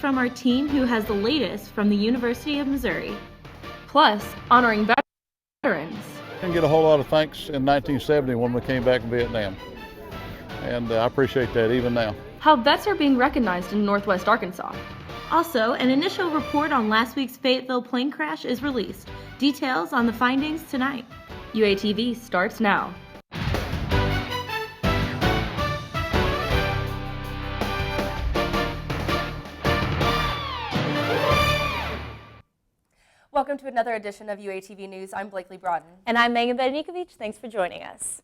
from our team who has the latest from the University of Missouri. Plus, honoring veterans. Didn't get a whole lot of thanks in 1970 when we came back from Vietnam. And I appreciate that even now. How vets are being recognized in Northwest Arkansas. Also, an initial report on last week's Fayetteville plane crash is released. Details on the findings tonight. UATV starts now. Welcome to another edition of UATV News. I'm Blakely Broughton. And I'm Megan Benikovic. Thanks for joining us.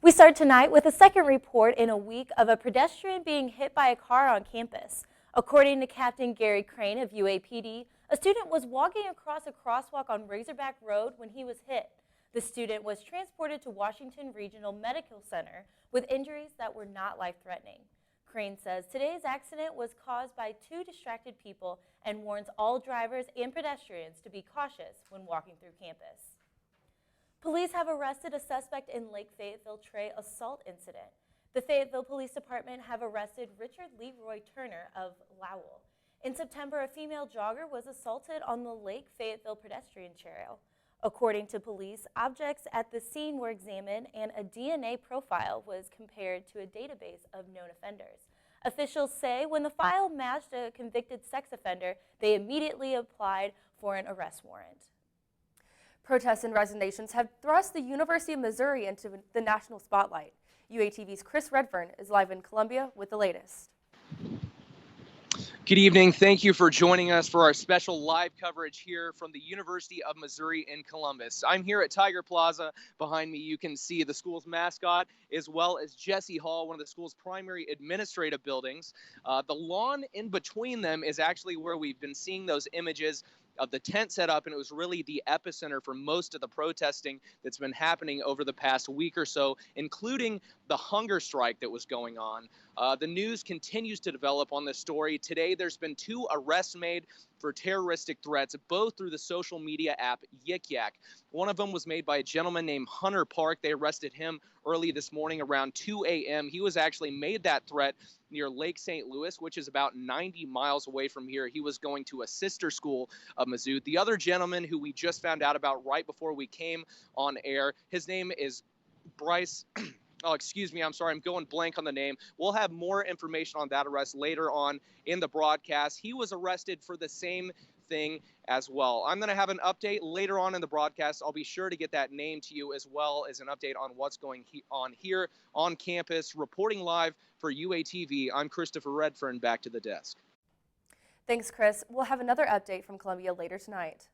We start tonight with a second report in a week of a pedestrian being hit by a car on campus. According to Captain Gary Crane of UAPD, a student was walking across a crosswalk on Razorback Road when he was hit. The student was transported to Washington Regional Medical Center with injuries that were not life-threatening. Crane says today's accident was caused by two distracted people and warns all drivers and pedestrians to be cautious when walking through campus. Police have arrested a suspect in Lake Fayetteville Trail assault incident. The Fayetteville Police Department have arrested Richard Leroy Turner of Lowell. In September, a female jogger was assaulted on the Lake Fayetteville pedestrian trail. According to police, objects at the scene were examined and a DNA profile was compared to a database of known offenders. Officials say when the file matched a convicted sex offender, they immediately applied for an arrest warrant. Protests and resignations have thrust the University of Missouri into the national spotlight. UATV's Chris Redfern is live in Columbia with the latest. Good evening. Thank you for joining us for our special live coverage here from the University of Missouri in Columbus. I'm here at Tiger Plaza. Behind me, you can see the school's mascot, as well as Jesse Hall, one of the school's primary administrative buildings. The lawn in between them is actually where we've been seeing those images of the tent set up, and it was really the epicenter for most of the protesting that's been happening over the past week or so, including the hunger strike that was going on. The news continues to develop on this story. Today, there's been 2 arrests made for terroristic threats, both through the social media app Yik Yak. One of them was made by a gentleman named Hunter Park. They arrested him early this morning around 2 a.m. He was actually made that threat near Lake St. Louis, which is about 90 miles away from here. He was going to a sister school of Mizzou. The other gentleman who we just found out about right before we came on air, his name is Bryce. Oh, excuse me. I'm sorry. I'm going blank on the name. We'll have more information on that arrest later on in the broadcast. He was arrested for the same thing as well. I'm going to have an update later on in the broadcast. I'll be sure to get that name to you, as well as an update on what's going on here on campus. Reporting live for UATV, I'm Christopher Redfern. Back to the desk. Thanks, Chris. We'll have another update from Columbia later tonight.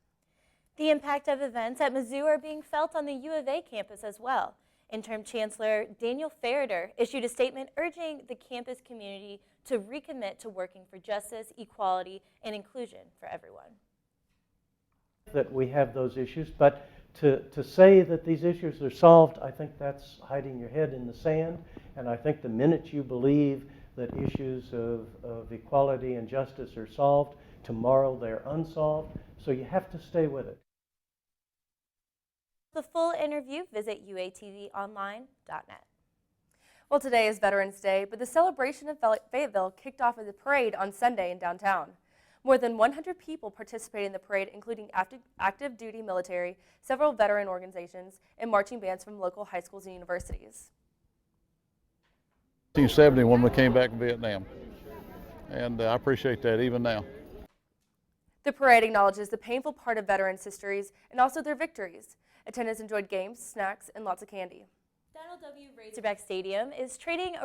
The impact of events at Mizzou are being felt on the U of A campus as well. Interim Chancellor Daniel Ferriter issued a statement urging the campus community to recommit to working for justice, equality, and inclusion for everyone. That we have those issues, but to say that these issues are solved, I think that's hiding your head in the sand. And I think the minute you believe that issues of equality and justice are solved, tomorrow they're unsolved. So you have to stay with it. The full interview, visit uatvonline.net. Well, today is Veterans Day, but the celebration in Fayetteville kicked off with a parade on Sunday in downtown. More than 100 people participated in the parade, including active duty military, several veteran organizations, and marching bands from local high schools and universities. 1970 when we came back from Vietnam. And I appreciate that even now. The parade acknowledges the painful part of veterans' histories and also their victories. Attendants enjoyed games, snacks, and lots of candy. Donald W. Razorback Stadium is trading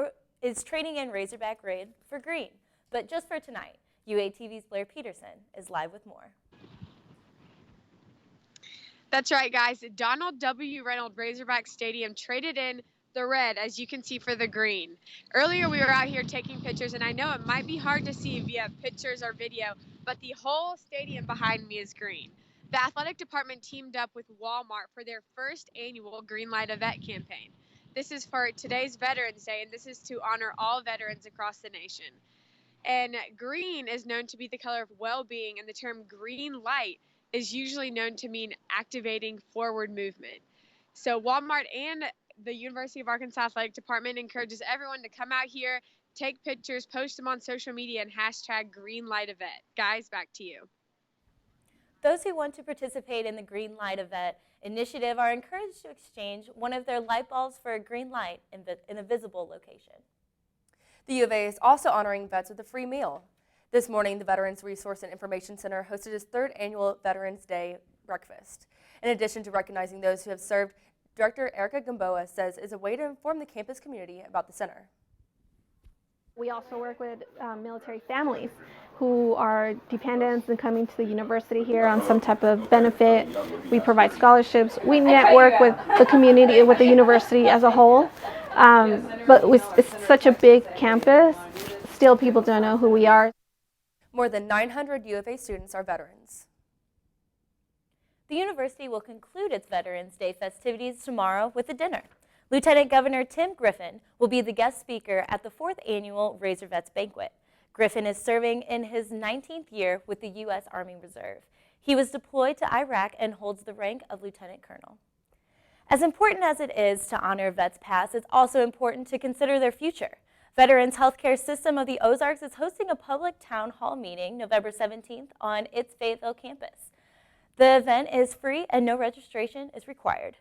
in Razorback Red for green. But just for tonight, UATV's Blair Peterson is live with more. That's right, guys. Donald W. Reynolds Razorback Stadium traded in the red, as you can see, for the green. Earlier, we were out here taking pictures, and I know it might be hard to see via pictures or video, but the whole stadium behind me is green. The athletic department teamed up with Walmart for their first annual Green Light a Vet campaign. This is for today's Veterans Day, and this is to honor all veterans across the nation. And green is known to be the color of well-being, and the term green light is usually known to mean activating forward movement. So Walmart and the University of Arkansas Athletic Department encourages everyone to come out here, take pictures, post them on social media, and hashtag #GreenLightEvent. Guys, back to you. Those who want to participate in the Green Light Event initiative are encouraged to exchange one of their light bulbs for a green light in a visible location. The U of A is also honoring vets with a free meal. This morning, the Veterans Resource and Information Center hosted its 3rd annual Veterans Day breakfast. In addition to recognizing those who have served, Director Erica Gamboa says it's a way to inform the campus community about the center. We also work with military families who are dependents and coming to the university here on some type of benefit. We provide scholarships. We network with the community, with the university as a whole. But it's such a big campus, still people don't know who we are. More than 900 U of A students are veterans. The university will conclude its Veterans Day festivities tomorrow with a dinner. Lieutenant Governor Tim Griffin will be the guest speaker at the 4th annual Razor Vets Banquet. Griffin is serving in his 19th year with the U.S. Army Reserve. He was deployed to Iraq and holds the rank of Lieutenant Colonel. As important as it is to honor vets past, it's also important to consider their future. Veterans Healthcare System of the Ozarks is hosting a public town hall meeting November 17th on its Fayetteville campus. The event is free and no registration is required.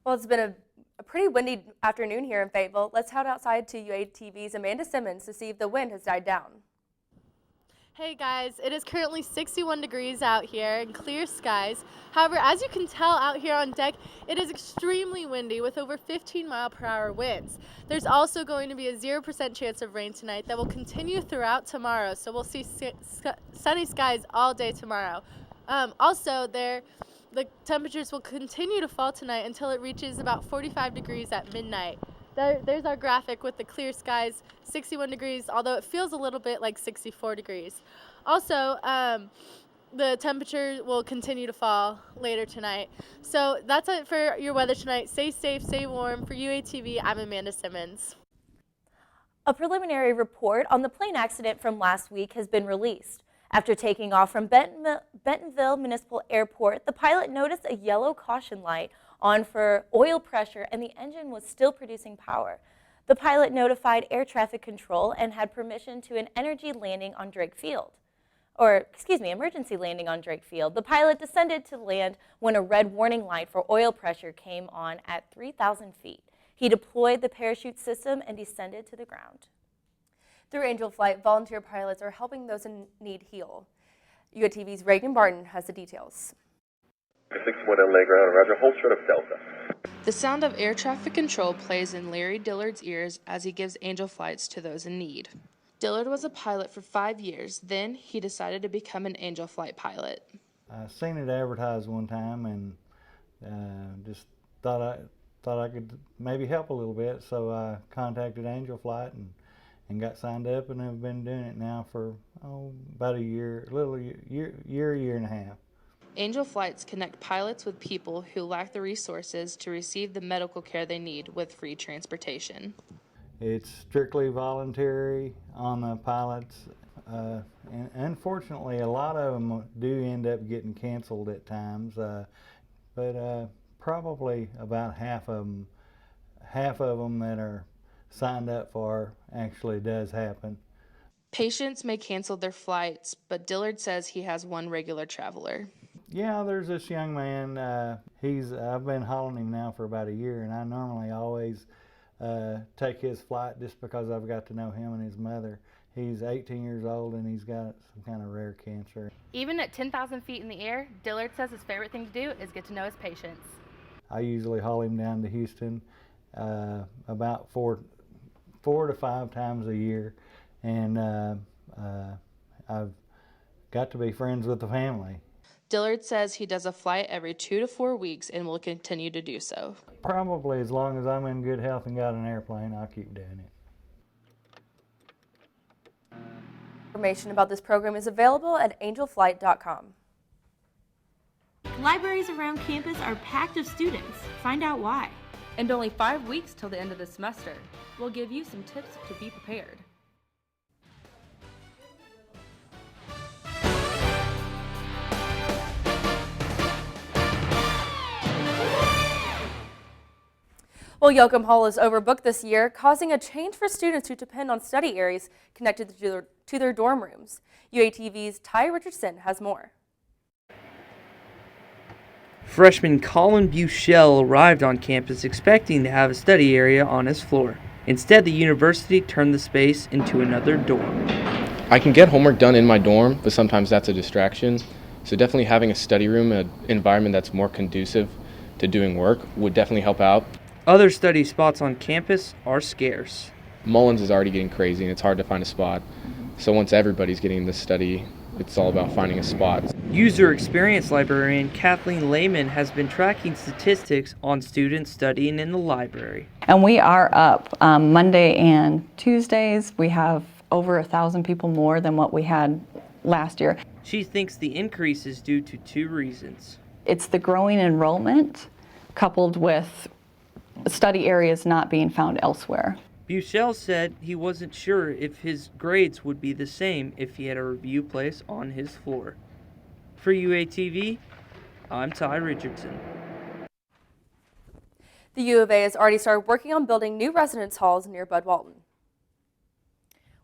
Well, it's been a pretty windy afternoon here in Fayetteville. Let's head outside to UATV's Amanda Simmons to see if the wind has died down. Hey guys, it is currently 61 degrees out here and clear skies. However, as you can tell out here on deck, it is extremely windy with over 15-mile-per-hour winds. There's also going to be a 0% chance of rain tonight that will continue throughout tomorrow, so we'll see sunny skies all day tomorrow. The temperatures will continue to fall tonight until it reaches about 45 degrees at midnight. There's our graphic with the clear skies, 61 degrees, although it feels a little bit like 64 degrees. Also, the temperature will continue to fall later tonight. So that's it for your weather tonight. Stay safe, stay warm. For UATV, I'm Amanda Simmons. A preliminary report on the plane accident from last week has been released. After taking off from Bentonville Municipal Airport, the pilot noticed a yellow caution light on for oil pressure and the engine was still producing power. The pilot notified air traffic control and had permission to an emergency landing on Drake Field. The pilot descended to land when a red warning light for oil pressure came on at 3,000 feet. He deployed the parachute system and descended to the ground. Through Angel Flight, volunteer pilots are helping those in need heal. UATV's Reagan Barton has the details. 61 on leg ground, Roger, hold short of Delta. The sound of air traffic control plays in Larry Dillard's ears as he gives Angel Flights to those in need. Dillard was a pilot for 5 years. Then he decided to become an Angel Flight pilot. I seen it advertised one time and just thought I could maybe help a little bit, so I contacted Angel Flight and got signed up, and have been doing it now for about a year, year and a half. Angel Flights connect pilots with people who lack the resources to receive the medical care they need with free transportation. It's strictly voluntary on the pilots, and unfortunately a lot of them do end up getting canceled at times, but probably about half of them that are signed up for actually does happen. Patients may cancel their flights, but Dillard says he has one regular traveler. Yeah, there's this young man. I've been hauling him now for about a year, and I normally always take his flight just because I've got to know him and his mother. He's 18 years old and he's got some kind of rare cancer. Even at 10,000 feet in the air, Dillard says his favorite thing to do is get to know his patients. I usually haul him down to Houston about four to five times a year, and I've got to be friends with the family. Dillard says he does a flight every 2 to 4 weeks and will continue to do so. Probably as long as I'm in good health and got an airplane, I'll keep doing it. Information about this program is available at angelflight.com. Libraries around campus are packed with students. Find out why. And only 5 weeks till the end of the semester. We'll give you some tips to be prepared. Well, Yoakum Hall is overbooked this year, causing a change for students who depend on study areas connected to their dorm rooms. UATV's Ty Richardson has more. Freshman Colin Buchel arrived on campus expecting to have a study area on his floor. Instead, the university turned the space into another dorm. I can get homework done in my dorm, but sometimes that's a distraction. So definitely having a study room, an environment that's more conducive to doing work would definitely help out. Other study spots on campus are scarce. Mullins is already getting crazy and it's hard to find a spot. So once everybody's getting to study, it's all about finding a spot. User experience librarian Kathleen Lehman has been tracking statistics on students studying in the library. And we are up. Monday and Tuesdays, we have over 1,000 people more than what we had last year. She thinks the increase is due to two reasons. It's the growing enrollment coupled with study areas not being found elsewhere. Buchel said he wasn't sure if his grades would be the same if he had a review place on his floor. For UATV, I'm Ty Richardson. The U of A has already started working on building new residence halls near Bud Walton.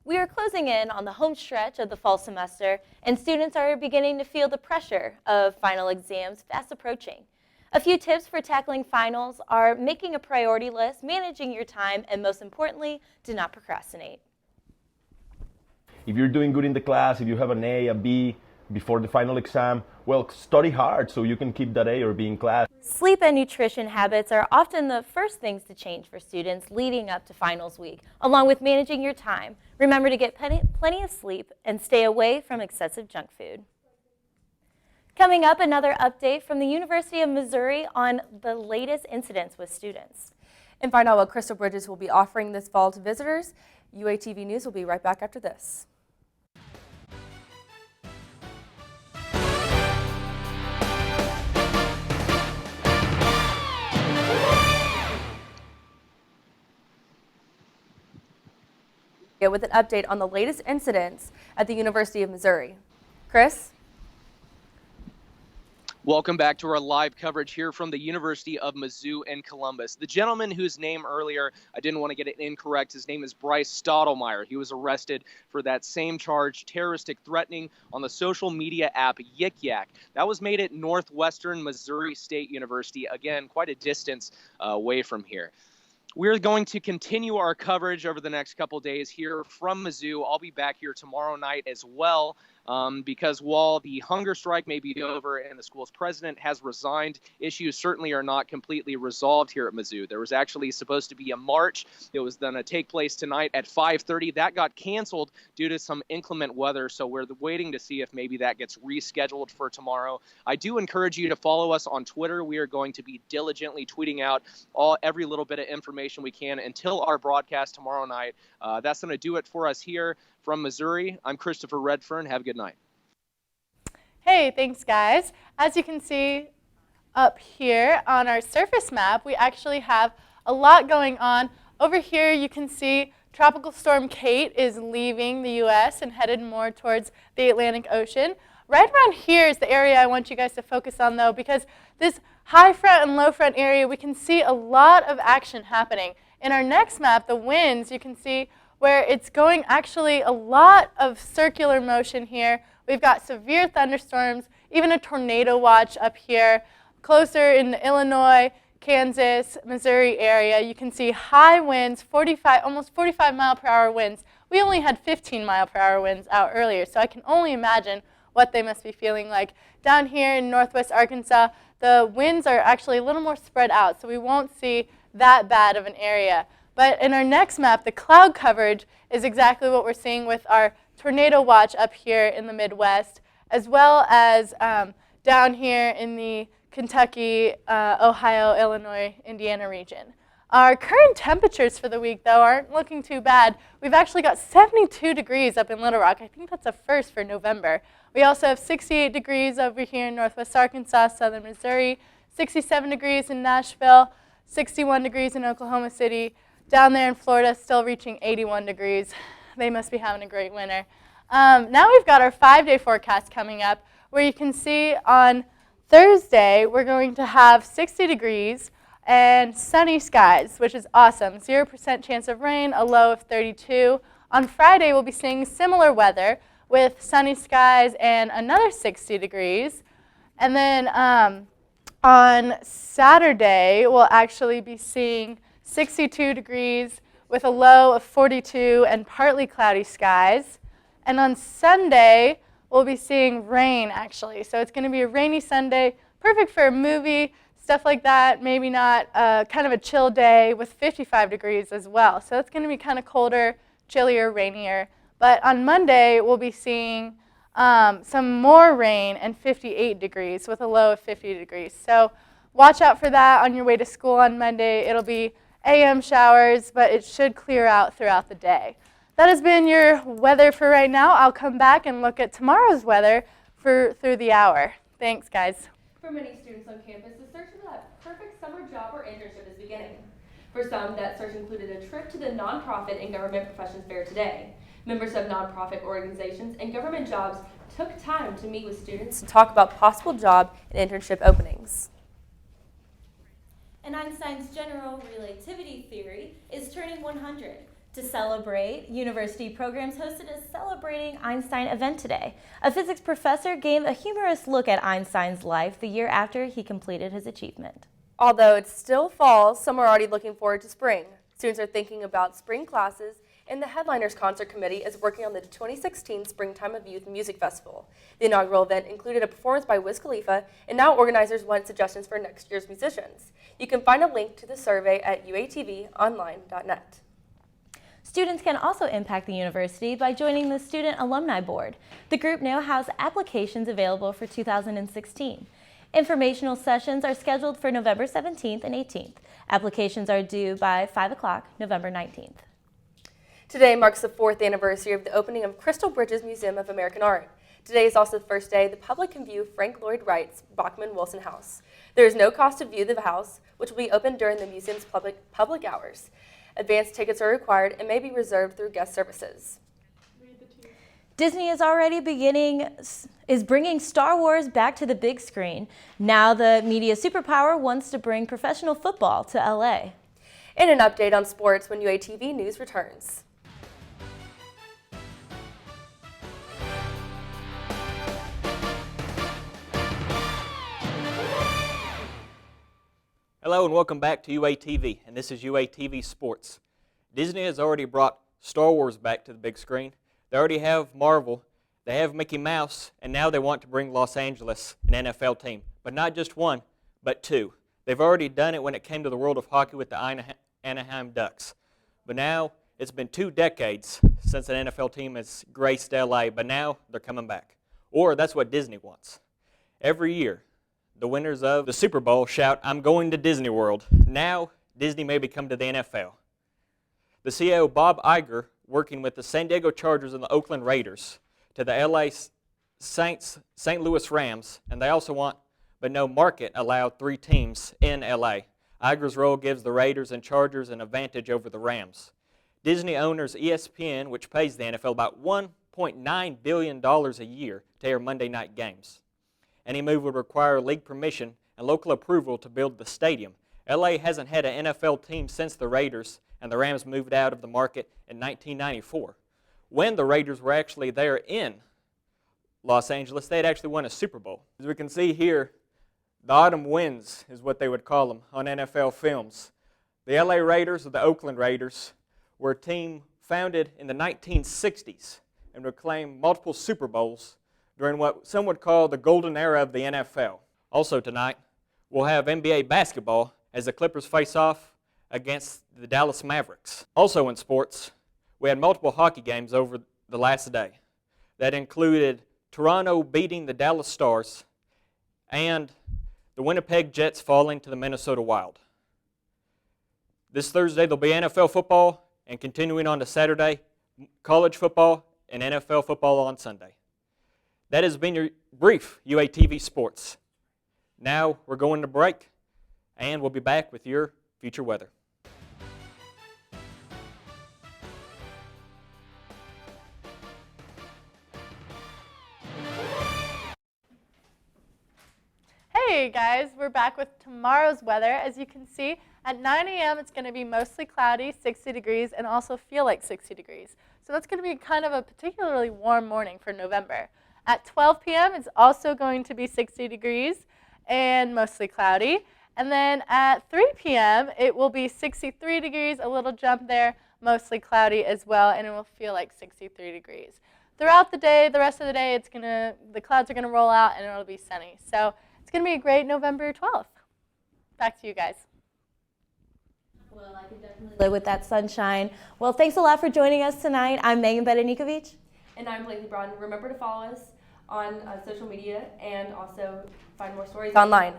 We are closing in on the home stretch of the fall semester, and students are beginning to feel the pressure of final exams fast approaching. A few tips for tackling finals are making a priority list, managing your time, and most importantly, do not procrastinate. If you're doing good in the class, if you have an A, a B before the final exam, well, study hard so you can keep that A or B in class. Sleep and nutrition habits are often the first things to change for students leading up to finals week, along with managing your time. Remember to get plenty of sleep and stay away from excessive junk food. Coming up, another update from the University of Missouri on the latest incidents with students. And find out what Crystal Bridges will be offering this fall to visitors. UATV News will be right back after this. With an update on the latest incidents at the University of Missouri. Chris? Welcome back to our live coverage here from the University of Mizzou in Columbus. The gentleman whose name earlier, I didn't want to get it incorrect, his name is Bryce Stottlemyre. He was arrested for that same charge, terroristic threatening, on the social media app Yik Yak. That was made at Northwestern Missouri State University, again, quite a distance away from here. We're going to continue our coverage over the next couple days here from Mizzou. I'll be back here tomorrow night as well. Because while the hunger strike may be over and the school's president has resigned, issues certainly are not completely resolved here at Mizzou. There was actually supposed to be a march. It was going to take place tonight at 5:30. That got canceled due to some inclement weather, so we're waiting to see if maybe that gets rescheduled for tomorrow. I do encourage you to follow us on Twitter. We are going to be diligently tweeting out every little bit of information we can until our broadcast tomorrow night. That's going to do it for us here from Missouri. I'm Christopher Redfern. Have a good night. Hey, thanks guys. As you can see up here on our surface map, we actually have a lot going on. Over here you can see Tropical Storm Kate is leaving the U.S. and headed more towards the Atlantic Ocean. Right around here is the area I want you guys to focus on though, because this high front and low front area, we can see a lot of action happening. In our next map, the winds, you can see where it's going actually a lot of circular motion here. We've got severe thunderstorms, even a tornado watch up here. Closer in the Illinois, Kansas, Missouri area, you can see high winds, almost 45 mile per hour winds. We only had 15 mile per hour winds out earlier, so I can only imagine what they must be feeling like. Down here in northwest Arkansas, the winds are actually a little more spread out, so we won't see that bad of an area. But in our next map, the cloud coverage is exactly what we're seeing with our tornado watch up here in the Midwest, as well as down here in the Kentucky, Ohio, Illinois, Indiana region. Our current temperatures for the week, though, aren't looking too bad. We've actually got 72 degrees up in Little Rock. I think that's a first for November. We also have 68 degrees over here in northwest Arkansas, southern Missouri, 67 degrees in Nashville, 61 degrees in Oklahoma City. Down there in Florida, still reaching 81 degrees. They must be having a great winter. Now we've got our 5-day forecast coming up, where you can see on Thursday we're going to have 60 degrees, and sunny skies, which is awesome. 0% chance of rain, a low of 32. On Friday, we'll be seeing similar weather with sunny skies and another 60 degrees. And then on Saturday, we'll actually be seeing 62 degrees with a low of 42 and partly cloudy skies. And on Sunday, we'll be seeing rain, actually. So it's going to be a rainy Sunday, perfect for a movie, stuff like that. Maybe not kind of a chill day with 55 degrees as well. So it's going to be kind of colder, chillier, rainier. But on Monday, we'll be seeing some more rain and 58 degrees with a low of 50 degrees. So watch out for that on your way to school on Monday. It'll be AM showers, but it should clear out throughout the day. That has been your weather for right now. I'll come back and look at tomorrow's weather through the hour. Thanks, guys. For many students on campus, the search for that perfect summer job or internship is beginning. For some, that search included a trip to the Nonprofit and Government Professions Fair today. Members of nonprofit organizations and government jobs took time to meet with students to talk about possible job and internship openings. And Einstein's general relativity theory is turning 100. To celebrate, university programs hosted a Celebrating Einstein event today. A physics professor gave a humorous look at Einstein's life the year after he completed his achievement. Although it's still fall, some are already looking forward to spring. Students are thinking about spring classes, and the Headliners Concert Committee is working on the 2016 Springtime of Youth Music Festival. The inaugural event included a performance by Wiz Khalifa, and now organizers want suggestions for next year's musicians. You can find a link to the survey at uatvonline.net. Students can also impact the university by joining the Student Alumni Board. The group now has applications available for 2016. Informational sessions are scheduled for November 17th and 18th. Applications are due by 5 o'clock, November 19th. Today marks the 4th anniversary of the opening of Crystal Bridges Museum of American Art. Today is also the first day the public can view Frank Lloyd Wright's Bachman Wilson House. There is no cost to view the house, which will be open during the museum's public hours. Advanced tickets are required and may be reserved through guest services. Disney is bringing Star Wars back to the big screen. Now the media superpower wants to bring professional football to LA. And an update on sports when UATV News returns. Hello and welcome back to UATV, and this is UATV Sports. Disney has already brought Star Wars back to the big screen. They already have Marvel, they have Mickey Mouse, and now they want to bring Los Angeles, an NFL team. But not just one, but two. They've already done it when it came to the world of hockey with the Anaheim Ducks. But now it's been 2 decades since an NFL team has graced LA, but now they're coming back. Or that's what Disney wants. Every year, the winners of the Super Bowl shout, "I'm going to Disney World." Now, Disney may be coming to the NFL. The CEO, Bob Iger, working with the San Diego Chargers and the Oakland Raiders, to the LA Saints, St. Louis Rams, and they also want, but no market allowed 3 teams in LA. Iger's role gives the Raiders and Chargers an advantage over the Rams. Disney owners ESPN, which pays the NFL about $1.9 billion a year to air Monday night games. Any move would require league permission and local approval to build the stadium. LA hasn't had an NFL team since the Raiders, and the Rams moved out of the market in 1994. When the Raiders were actually there in Los Angeles, they had actually won a Super Bowl. As we can see here, the autumn winds is what they would call them on NFL films. The LA Raiders, or the Oakland Raiders, were a team founded in the 1960s and would claim multiple Super Bowls during what some would call the golden era of the NFL. Also tonight, we'll have NBA basketball as the Clippers face off against the Dallas Mavericks. Also in sports, we had multiple hockey games over the last day. That included Toronto beating the Dallas Stars and the Winnipeg Jets falling to the Minnesota Wild. This Thursday, there'll be NFL football, and continuing on to Saturday, college football and NFL football on Sunday. That has been your brief UATV Sports. Now we're going to break, and we'll be back with your future weather. Hey, Hey guys, we're back with tomorrow's weather. As you can see, at 9 a.m. it's going to be mostly cloudy, 60 degrees, and also feel like 60 degrees. So that's going to be kind of a particularly warm morning for November. At 12 p.m. it's also going to be 60 degrees and mostly cloudy. And then at 3 p.m. it will be 63 degrees, a little jump there, mostly cloudy as well, and it will feel like 63 degrees. Throughout the day, the rest of the day, the clouds are going to roll out and it'll be sunny. So it's going to be a great November 12th. Back to you guys. Well, I can definitely live with that sunshine. Well, thanks a lot for joining us tonight. I'm Megan Bedenikovic. And I'm Blakely Braun. Remember to follow us on social media and also find more stories online.